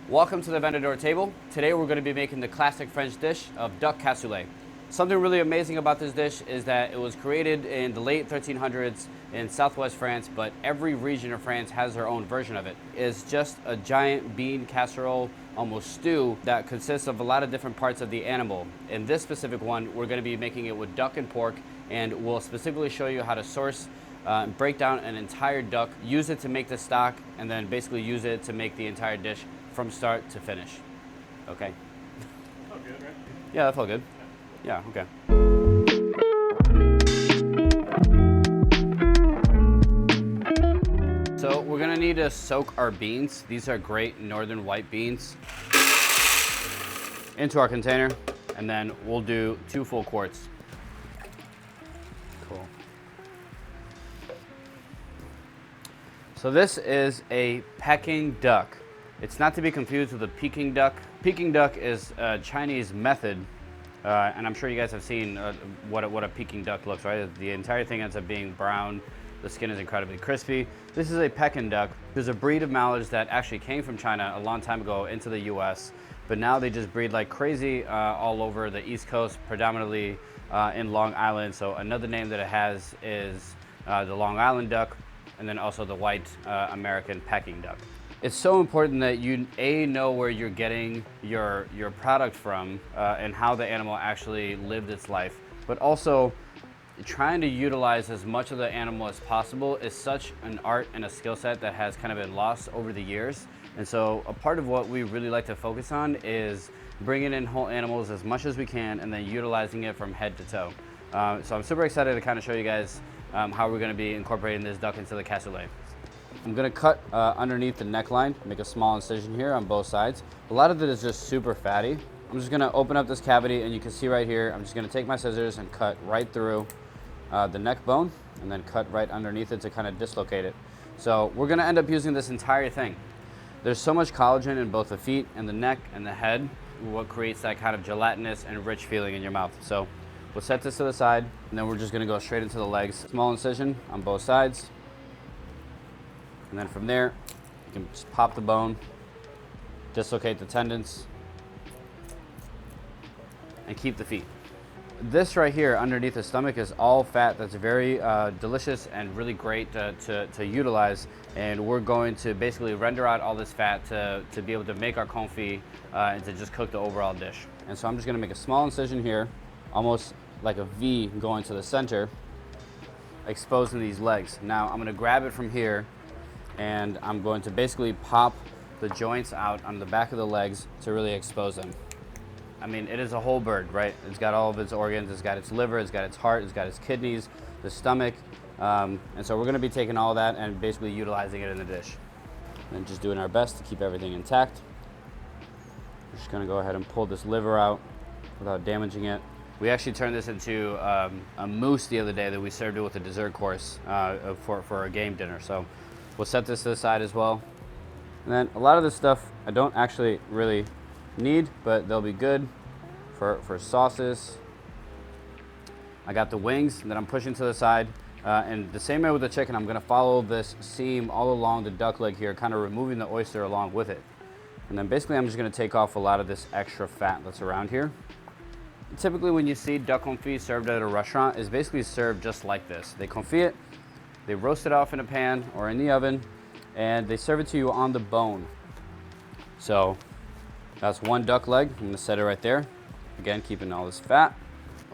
Welcome to the Vendador Table. Today we're going to be making the classic French dish of duck cassoulet. Something really amazing about this dish is that it was created in the late 1300s in southwest France, but every region of France has their own version of it. It's just a giant bean casserole, almost stew, that consists of a lot of different parts of the animal. In this specific one, we're going to be making it with duck and pork, and we'll specifically show you how to source break down an entire duck, use it to make the stock, and then basically use it to make the entire dish from start to finish. Okay? Felt good, right? Yeah, that felt good. Yeah, okay. So we're gonna need to soak our beans. These are great northern white beans into our container, and then we'll do 2 full quarts. Cool. So this is a Peking duck. It's not to be confused with a Peking duck. Peking duck is a Chinese method, and I'm sure you guys have seen what a Peking duck looks, right? The entire thing ends up being brown. The skin is incredibly crispy. This is a Peking duck. There's a breed of mallards that actually came from China a long time ago into the US, but now they just breed like crazy all over the East Coast, predominantly in Long Island. So another name that it has is the Long Island duck, and then also the white American Peking duck. It's so important that you know where you're getting your product from and how the animal actually lived its life, but also trying to utilize as much of the animal as possible is such an art and a skill set that has kind of been lost over the years. And so a part of what we really like to focus on is bringing in whole animals as much as we can and then utilizing it from head to toe. So I'm super excited to kind of show you guys how we're going to be incorporating this duck into the cassoulet. I'm gonna cut underneath the neckline, make a small incision here on both sides. A lot of it is just super fatty. I'm just gonna open up this cavity, and you can see right here, I'm just gonna take my scissors and cut right through the neck bone, and then cut right underneath it to kind of dislocate it. So we're gonna end up using this entire thing. There's so much collagen in both the feet and the neck and the head, what creates that kind of gelatinous and rich feeling in your mouth. So we'll set this to the side, and then we're just gonna go straight into the legs. Small incision on both sides. And then from there, you can just pop the bone, dislocate the tendons, and keep the feet. This right here underneath the stomach is all fat that's very delicious and really great to utilize. And we're going to basically render out all this fat to be able to make our confit and to just cook the overall dish. And so I'm just gonna make a small incision here, almost like a V going to the center, exposing these legs. Now I'm gonna grab it from here, and I'm going to basically pop the joints out on the back of the legs to really expose them. I mean, it is a whole bird, right? It's got all of its organs, it's got its liver, it's got its heart, it's got its kidneys, the stomach, and so we're gonna be taking all that and basically utilizing it in the dish. And just doing our best to keep everything intact. We're just gonna go ahead and pull this liver out without damaging it. We actually turned this into a mousse the other day that we served it with a dessert course for a game dinner. So we'll set this to the side as well. And then a lot of this stuff I don't actually really need, but they'll be good for sauces. I got the wings that I'm pushing to the side. And the same way with the chicken, I'm gonna follow this seam all along the duck leg here, kind of removing the oyster along with it. And then basically I'm just gonna take off a lot of this extra fat that's around here. Typically when you see duck confit served at a restaurant, it's basically served just like this. They confit it, they roast it off in a pan or in the oven, and they serve it to you on the bone. So that's one duck leg. I'm gonna set it right there. Again, keeping all this fat.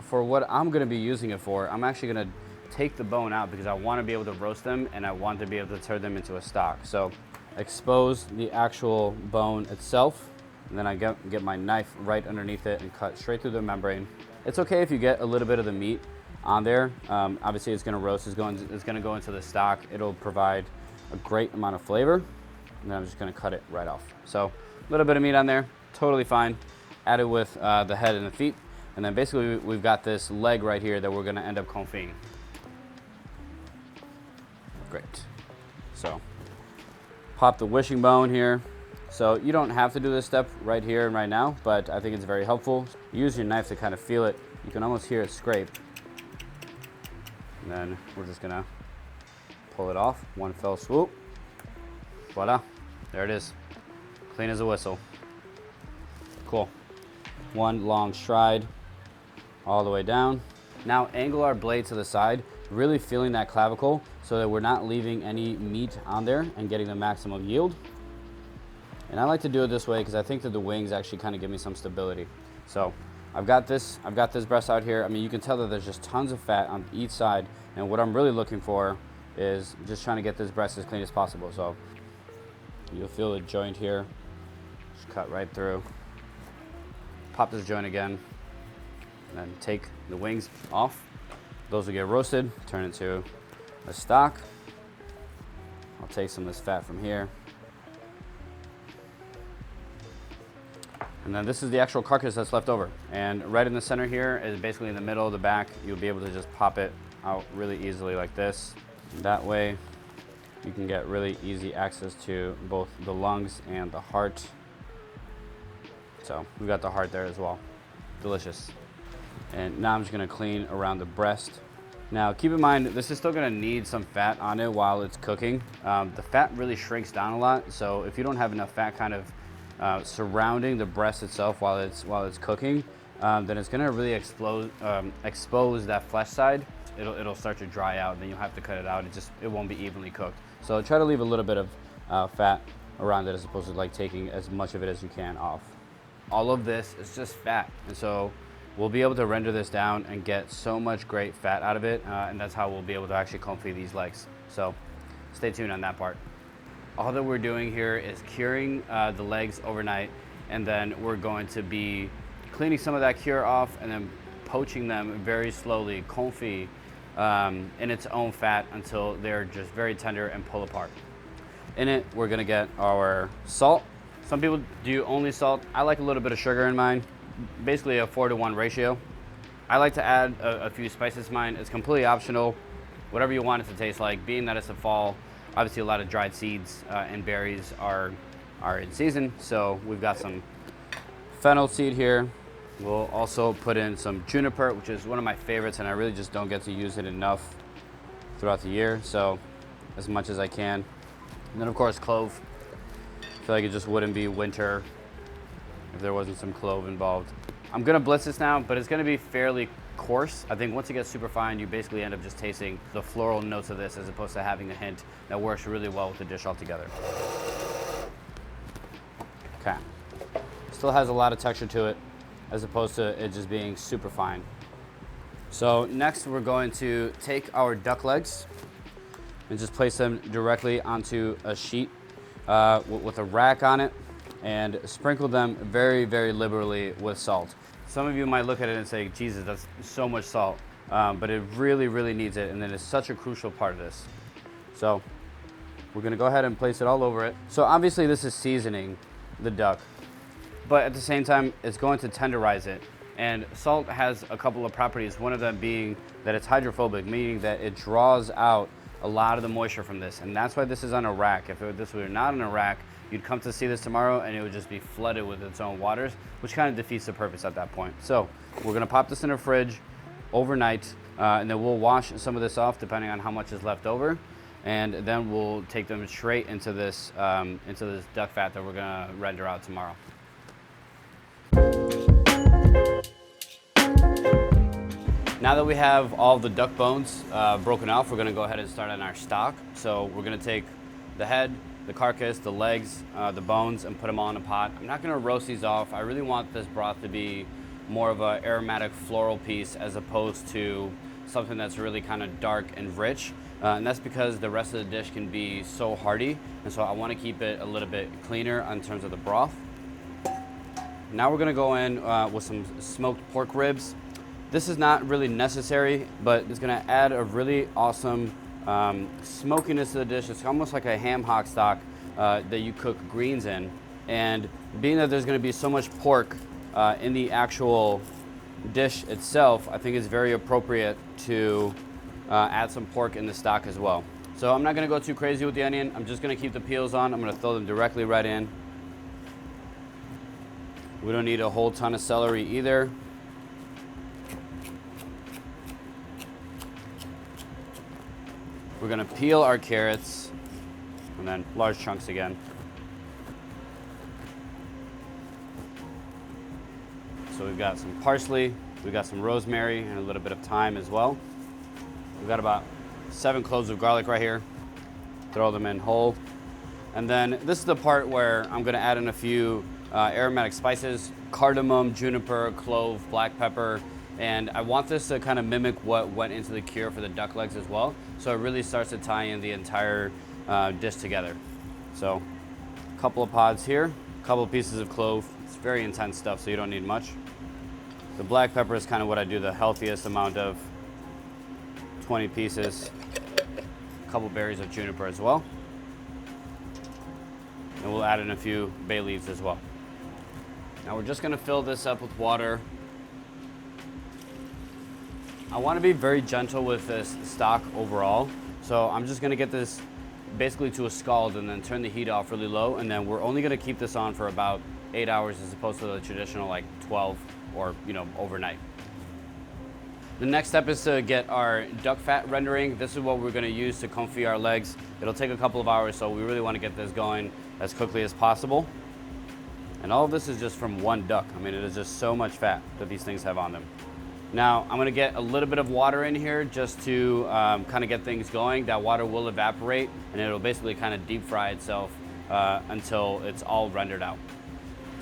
For what I'm gonna be using it for, I'm actually gonna take the bone out because I wanna be able to roast them and I want to be able to turn them into a stock. So expose the actual bone itself, and then I get my knife right underneath it and cut straight through the membrane. It's okay if you get a little bit of the meat on there. Obviously it's gonna roast, it's gonna go into the stock. It'll provide a great amount of flavor. And then I'm just gonna cut it right off. So a little bit of meat on there, totally fine. Add it with the head and the feet. And then basically we've got this leg right here that we're gonna end up confiting. Great. So pop the wishing bone here. So you don't have to do this step right here and right now, but I think it's very helpful. Use your knife to kind of feel it. You can almost hear it scrape. And then we're just gonna pull it off, one fell swoop. Voila, there it is. Clean as a whistle. Cool. One long stride all the way down. Now angle our blade to the side, really feeling that clavicle so that we're not leaving any meat on there and getting the maximum yield. And I like to do it this way because I think that the wings actually kind of give me some stability. So I've got this breast out here. I mean, you can tell that there's just tons of fat on each side. And what I'm really looking for is just trying to get this breast as clean as possible. So you'll feel the joint here, just cut right through. Pop this joint again, and then take the wings off. Those will get roasted, turn into a stock. I'll take some of this fat from here. And then this is the actual carcass that's left over. And right in the center here is basically in the middle of the back. You'll be able to just pop it out really easily like this. And that way you can get really easy access to both the lungs and the heart. So we've got the heart there as well. Delicious. And now I'm just gonna clean around the breast. Now keep in mind, this is still gonna need some fat on it while it's cooking. The fat really shrinks down a lot. So if you don't have enough fat kind of surrounding the breast itself while it's cooking, then it's gonna really expose that flesh side. It'll start to dry out, and then you'll have to cut it out. It won't be evenly cooked. So try to leave a little bit of fat around it as opposed to like taking as much of it as you can off. All of this is just fat, and so we'll be able to render this down and get so much great fat out of it, and that's how we'll be able to actually confit these legs. So stay tuned on that part. All that we're doing here is curing the legs overnight, and then we're going to be cleaning some of that cure off and then poaching them very slowly, confit, in its own fat until they're just very tender and pull apart. In it, we're gonna get our salt. Some people do only salt. I like a little bit of sugar in mine, basically a 4-to-1 ratio. I like to add a few spices to mine. It's completely optional, whatever you want it to taste like. Being that it's the fall, obviously a lot of dried seeds and berries are in season, so we've got some fennel seed here. We'll also put in some juniper, which is one of my favorites, and I really just don't get to use it enough throughout the year, so as much as I can. And then of course clove. I feel like it just wouldn't be winter if there wasn't some clove involved. I'm gonna blitz this now, but it's gonna be fairly coarse. I think once it gets super fine, you basically end up just tasting the floral notes of this as opposed to having a hint that works really well with the dish altogether. Okay. Still has a lot of texture to it as opposed to it just being super fine. So next we're going to take our duck legs and just place them directly onto a sheet with a rack on it and sprinkle them very, very liberally with salt. Some of you might look at it and say, Jesus, that's so much salt, but it really, really needs it, and then it's such a crucial part of this. So we're gonna go ahead and place it all over it. So obviously this is seasoning the duck, but at the same time, it's going to tenderize it. And salt has a couple of properties, one of them being that it's hydrophobic, meaning that it draws out a lot of the moisture from this, and that's why this is on a rack. If this were not on a rack, you'd come to see this tomorrow and it would just be flooded with its own waters, which kind of defeats the purpose at that point. So we're gonna pop this in a fridge overnight, and then we'll wash some of this off depending on how much is left over, and then we'll take them straight into this duck fat that we're gonna render out tomorrow. Now that we have all the duck bones broken off, we're gonna go ahead and start on our stock. So we're gonna take the head, the carcass, the legs, the bones, and put them all in a pot. I'm not gonna roast these off. I really want this broth to be more of an aromatic floral piece as opposed to something that's really kind of dark and rich. And that's because the rest of the dish can be so hearty. And so I wanna keep it a little bit cleaner in terms of the broth. Now we're gonna go in with some smoked pork ribs. This is not really necessary, but it's gonna add a really awesome smokiness to the dish. It's almost like a ham hock stock that you cook greens in. And being that there's gonna be so much pork in the actual dish itself, I think it's very appropriate to add some pork in the stock as well. So I'm not gonna go too crazy with the onion. I'm just gonna keep the peels on. I'm gonna throw them directly right in. We don't need a whole ton of celery either. We're gonna peel our carrots, and then large chunks again. So we've got some parsley, we've got some rosemary, and a little bit of thyme as well. We've got about 7 cloves of garlic right here. Throw them in whole. And then this is the part where I'm gonna add in a few aromatic spices, cardamom, juniper, clove, black pepper, and I want this to kind of mimic what went into the cure for the duck legs as well, so it really starts to tie in the entire dish together. So a couple of pods here, a couple of pieces of clove. It's very intense stuff, so you don't need much. The black pepper is kind of what I do the healthiest amount of, 20 pieces, a couple berries of juniper as well. And we'll add in a few bay leaves as well. Now we're just gonna fill this up with water. I wanna be very gentle with this stock overall. So I'm just gonna get this basically to a scald and then turn the heat off really low. And then we're only gonna keep this on for about 8 hours as opposed to the traditional like 12 or overnight. The next step is to get our duck fat rendering. This is what we're gonna use to confit our legs. It'll take a couple of hours, so we really wanna get this going as quickly as possible. And all of this is just from one duck. I mean, it is just so much fat that these things have on them. Now, I'm gonna get a little bit of water in here just to kind of get things going. That water will evaporate and it'll basically kind of deep fry itself until it's all rendered out.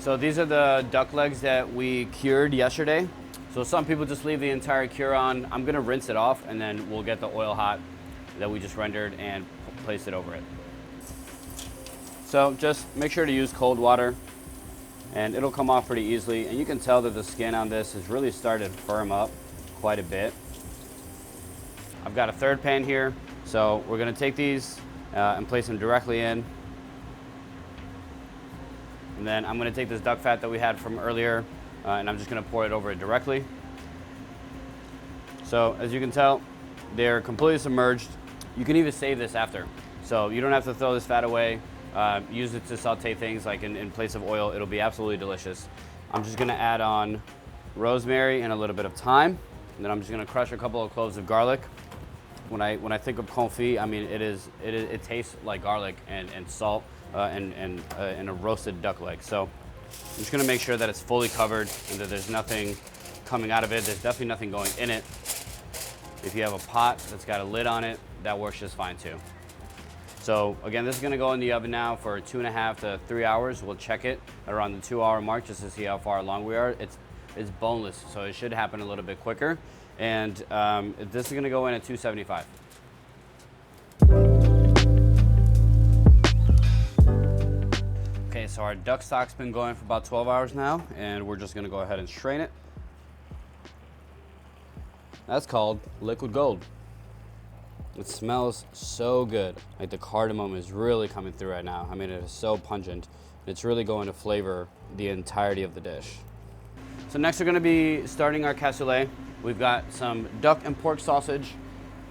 So these are the duck legs that we cured yesterday. So some people just leave the entire cure on. I'm gonna rinse it off and then we'll get the oil hot that we just rendered and place it over it. So just make sure to use cold water and it'll come off pretty easily. And you can tell that the skin on this has really started to firm up quite a bit. I've got a third pan here. So we're gonna take these and place them directly in. And then I'm gonna take this duck fat that we had from earlier and I'm just gonna pour it over it directly. So as you can tell, they're completely submerged. You can even save this after. So you don't have to throw this fat away. Use it to saute things like in place of oil. It'll be absolutely delicious. I'm just gonna add on rosemary and a little bit of thyme. And then I'm just gonna crush a couple of cloves of garlic. When I think of confit, I mean, it tastes like garlic and salt and a roasted duck leg. So I'm just gonna make sure that it's fully covered and that there's nothing coming out of it. There's definitely nothing going in it. If you have a pot that's got a lid on it, that works just fine too. So again, this is gonna go in the oven now for 2.5 to 3 hours. We'll check it around the 2-hour mark just to see how far along we are. It's boneless, so it should happen a little bit quicker. And this is gonna go in at 275. Okay, so our duck stock's been going for about 12 hours now, and we're just gonna go ahead and strain it. That's called liquid gold. It smells so good. Like the cardamom is really coming through right now. I mean, it is so pungent. It's really going to flavor the entirety of the dish. So next we're gonna be starting our cassoulet. We've got some duck and pork sausage.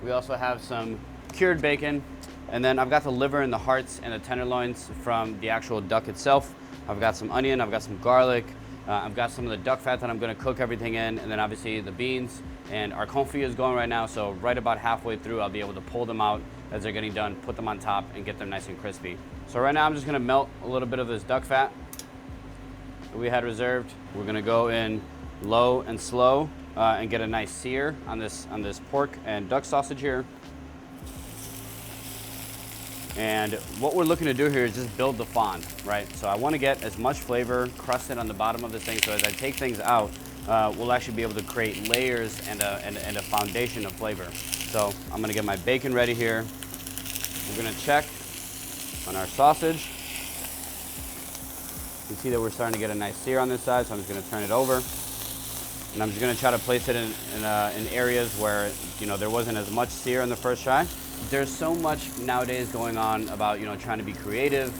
We also have some cured bacon. And then I've got the liver and the hearts and the tenderloins from the actual duck itself. I've got some onion, I've got some garlic. I've got some of the duck fat that I'm gonna cook everything in, and then obviously the beans. And our confit is going right now, so right about halfway through, I'll be able to pull them out as they're getting done, put them on top, and get them nice and crispy. So right now I'm just gonna melt a little bit of this duck fat that we had reserved. We're gonna go in low and slow and get a nice sear on this pork and duck sausage here. And what we're looking to do here is just build the fond, right? So I want to get as much flavor crusted on the bottom of this thing, so as I take things out, we'll actually be able to create layers and a foundation of flavor. So I'm gonna get my bacon ready here. We're gonna check on our sausage. You can see that we're starting to get a nice sear on this side, so I'm just gonna turn it over. And I'm just gonna try to place it in areas where there wasn't as much sear in the first try. There's so much nowadays going on about trying to be creative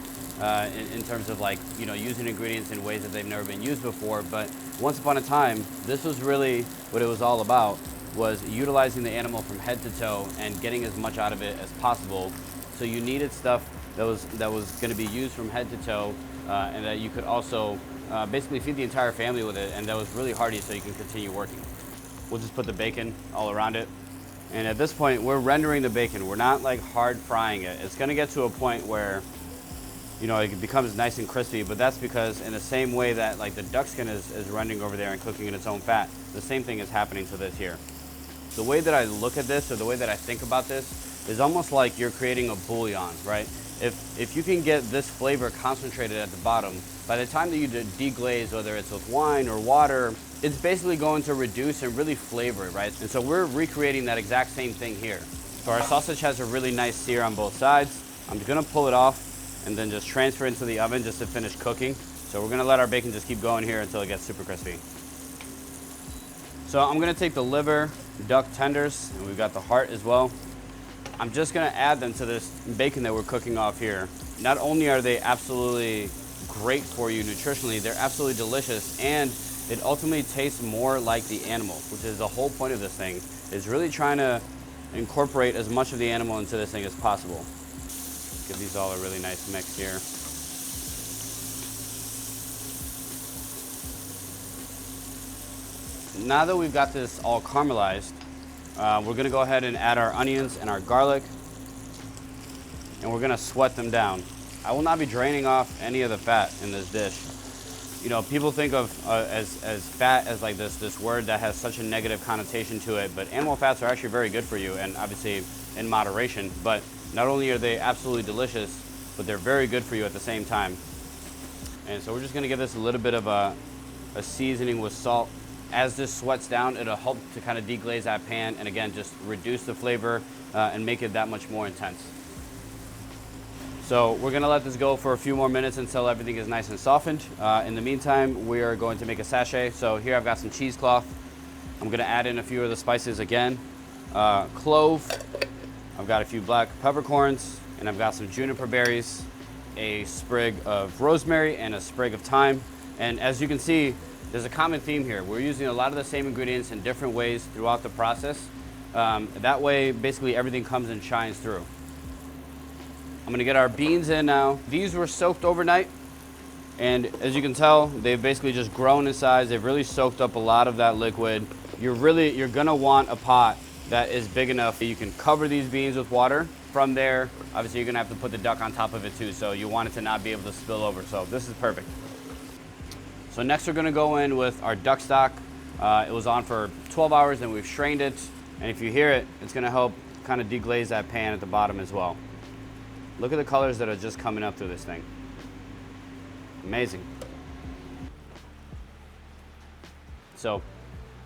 in terms of using ingredients in ways that they've never been used before. But once upon a time, this was really what it was all about, was utilizing the animal from head to toe and getting as much out of it as possible. So you needed stuff that was going to be used from head to toe and that you could also basically feed the entire family with it, and that was really hearty, so you can continue working. We'll just put the bacon all around it. And at this point, we're rendering the bacon. We're not hard frying it. It's gonna get to a point where, you know, it becomes nice and crispy, but that's because in the same way that like the duck skin is rendering over there and cooking in its own fat, the same thing is happening to this here. The way that I look at this, or the way that I think about this, is almost like you're creating a bouillon, right? If you can get this flavor concentrated at the bottom, by the time that you deglaze, whether it's with wine or water, it's basically going to reduce and really flavor it, right? And so we're recreating that exact same thing here. So our sausage has a really nice sear on both sides. I'm gonna pull it off and then just transfer it into the oven just to finish cooking. So we're gonna let our bacon just keep going here until it gets super crispy. So I'm gonna take the liver, duck tenders, and we've got the heart as well. I'm just gonna add them to this bacon that we're cooking off here. Not only are they absolutely great for you nutritionally, they're absolutely delicious, and it ultimately tastes more like the animal, which is the whole point of this thing, is really trying to incorporate as much of the animal into this thing as possible. Give these all a really nice mix here. Now that we've got this all caramelized, we're gonna go ahead and add our onions and our garlic, and we're gonna sweat them down. I will not be draining off any of the fat in this dish. You know, people think of as fat as like this word that has such a negative connotation to it, but animal fats are actually very good for you, and obviously in moderation. But not only are they absolutely delicious, but they're very good for you at the same time. And so we're just gonna give this a little bit of a seasoning with salt. As this sweats down, it'll help to kind of deglaze that pan, and again, just reduce the flavor and make it that much more intense. So we're gonna let this go for a few more minutes until everything is nice and softened. In the meantime, we are going to make a sachet. So here I've got some cheesecloth. I'm gonna add in a few of the spices again. Clove, I've got a few black peppercorns, and I've got some juniper berries, a sprig of rosemary, and a sprig of thyme. And as you can see, there's a common theme here. We're using a lot of the same ingredients in different ways throughout the process. That way, basically everything comes and shines through. I'm gonna get our beans in now. These were soaked overnight, and as you can tell, they've basically just grown in size. They've really soaked up a lot of that liquid. You're gonna want a pot that is big enough that you can cover these beans with water. From there, obviously you're gonna have to put the duck on top of it too, so you want it to not be able to spill over. So this is perfect. So next we're gonna go in with our duck stock. It was on for 12 hours and we've strained it. And if you hear it, it's gonna help kind of deglaze that pan at the bottom as well. Look at the colors that are just coming up through this thing. Amazing. So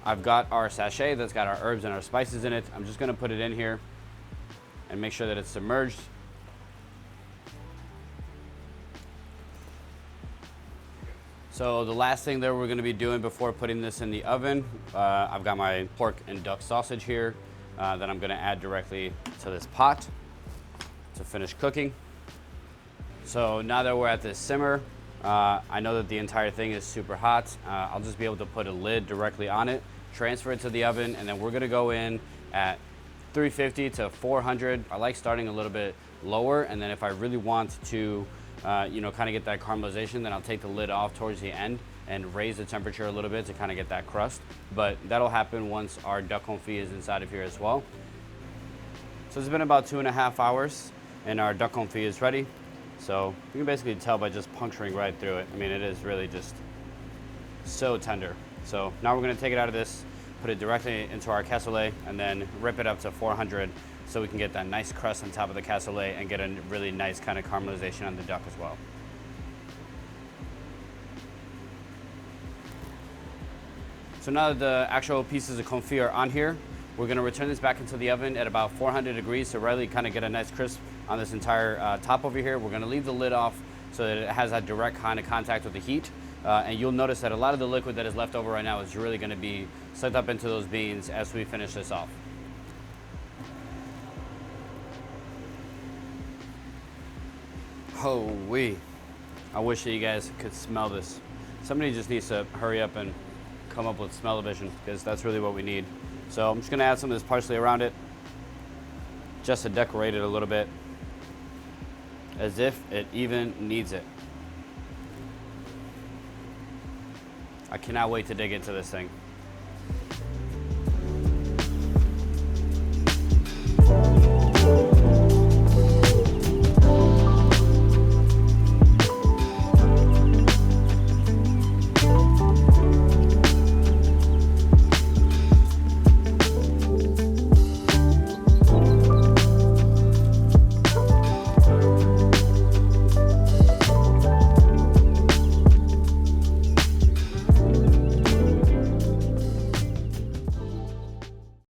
I've got our sachet that's got our herbs and our spices in it. I'm just gonna put it in here and make sure that it's submerged. So the last thing that we're gonna be doing before putting this in the oven, I've got my pork and duck sausage here that I'm gonna add directly to this pot to finish cooking. So now that we're at this simmer, I know that the entire thing is super hot. I'll just be able to put a lid directly on it, transfer it to the oven, and then we're gonna go in at 350 to 400. I like starting a little bit lower, and then if I really want to you know, kind of get that caramelization, then I'll take the lid off towards the end and raise the temperature a little bit to kind of get that crust. But that'll happen once our duck confit is inside of here as well. So it's been about 2.5 hours and our duck confit is ready. So you can basically tell by just puncturing right through it. I mean, it is really just so tender. So now we're gonna take it out of this, put it directly into our cassoulet, and then rip it up to 400 so we can get that nice crust on top of the cassoulet and get a really nice kind of caramelization on the duck as well. So now that the actual pieces of confit are on here, we're gonna return this back into the oven at about 400 degrees to really kind of get a nice crisp on this entire top over here. We're gonna leave the lid off so that it has that direct kind of contact with the heat. And you'll notice that a lot of the liquid that is left over right now is really gonna be sucked up into those beans as we finish this off. Holy, I wish that you guys could smell this. Somebody just needs to hurry up and come up with smell-o-vision, because that's really what we need. So I'm just gonna add some of this parsley around it, just to decorate it a little bit, as if it even needs it. I cannot wait to dig into this thing.